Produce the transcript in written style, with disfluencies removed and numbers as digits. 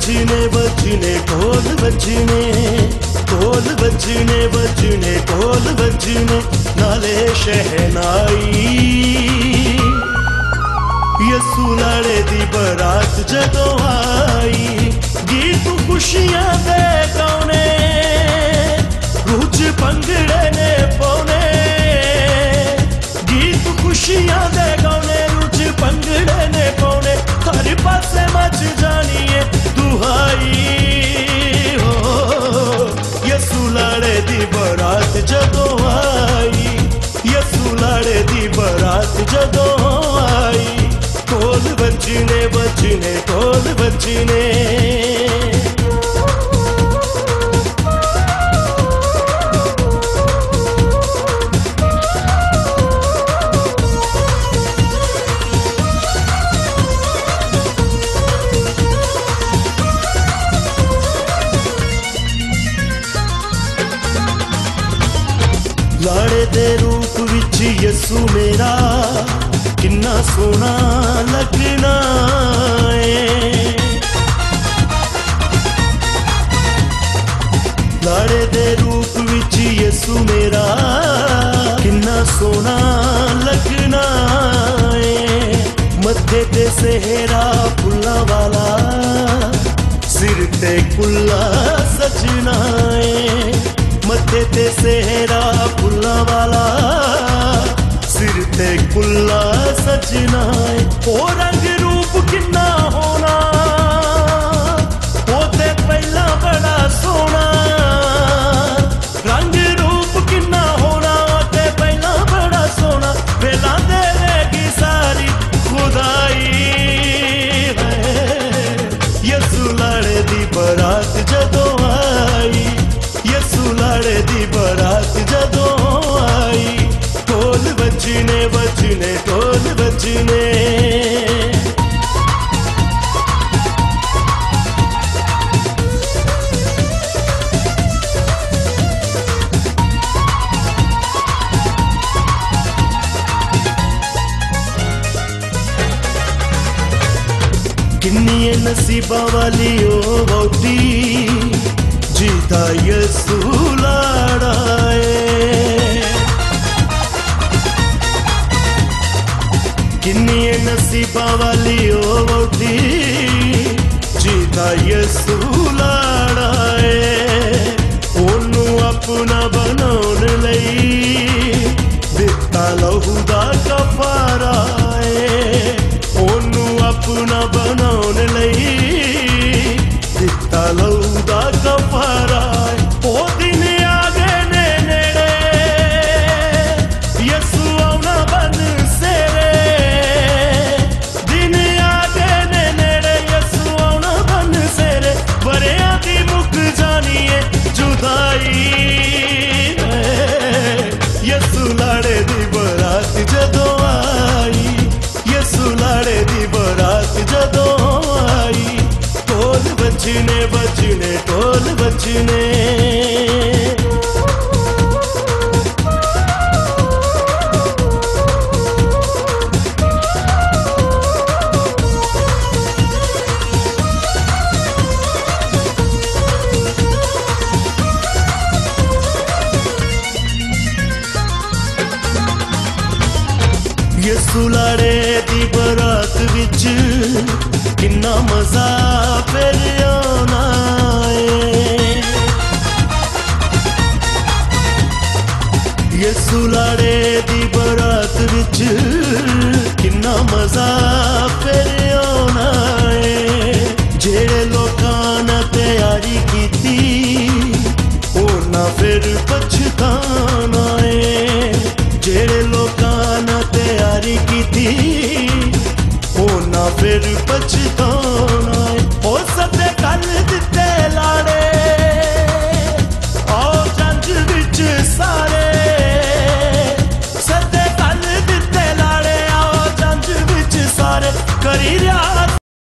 बजने बजने ढोल बजने, ढोल बजने बजने ढोल बजने, नाले शहनाई यसू लाड़े दी बरात जदों आई, गीत खुशियां दे गाने रूच भंगड़े ने पौने, गीत खुशियां दे गाने रूच भंगड़े ने पौने, हर पासे मच जानिए दुहाई हो। यसू लाड़े दी बरात जदों आई, यसू लाड़े दी बरात जदों आई, ढोल बजने बजने ढोल बजने। लाड़े दे रूप विच यसू मेरा किन्ना सोना लगना है, लाड़े दे रूप विच यसू मेरा किन्ना सोना लगना है, मत्थे ते सेहरा फुल्लां वाला, सिर ते कुल्ला सजना है, मत्थे ते सेहरा फुल्लां वाला, सिर ते कुल्ला सजना है, ओ रंग रूप किन्ना होना, ओ ते पहला बड़ा सोना, रंग रूप किन्ना होना, ओ ते पहला बड़ा सोना, वेला देवेगी सारी खुदाई है। यसू लाड़े दी बरात जदों आई, यसू लाड़े दी बरात जदों आई, ढोल बजने बजने ढोल बजने। किन्नी नसीबा वाली ओ वोटी जीता यसू लाड़ा है, किन्नी नसीबा वाली ओ वोटी जीता यसू लाड़ा है, ओनू अपना बनाउण लई दिता लहू दा कफारा है, ओनू अपना बनाउण लई दिता लहू दा कफारा है, ओ दिन आ गए ने नेड़े यसू आउना बन सेरे, दिन आ गए ने नेड़े यसू आउना बन सेरे, बरियां दी मुक जानी है जुदाई है। यसू लाड़े दी बरात जदों आई, यसू लाड़े दी बरात जदों आई, ढोल बजने बजने ढोल बजने। यसू लाड़े दी बरात विच किन्ना मजा फिर आना है, यसू लाड़े दी बरात विच किन्ना मजा फिर आना है, जेड़े लोकां ने तैयारी कीती उन्हां फिर पछताना है, जेड़े लोकां ने तैयारी कीती उन्हां फिर पछताना है, ओ सदे कल दिते लाड़े आओ जंज विच सारे, सदे कल दिते लाड़े आओ जंज विच सारे, करी रियात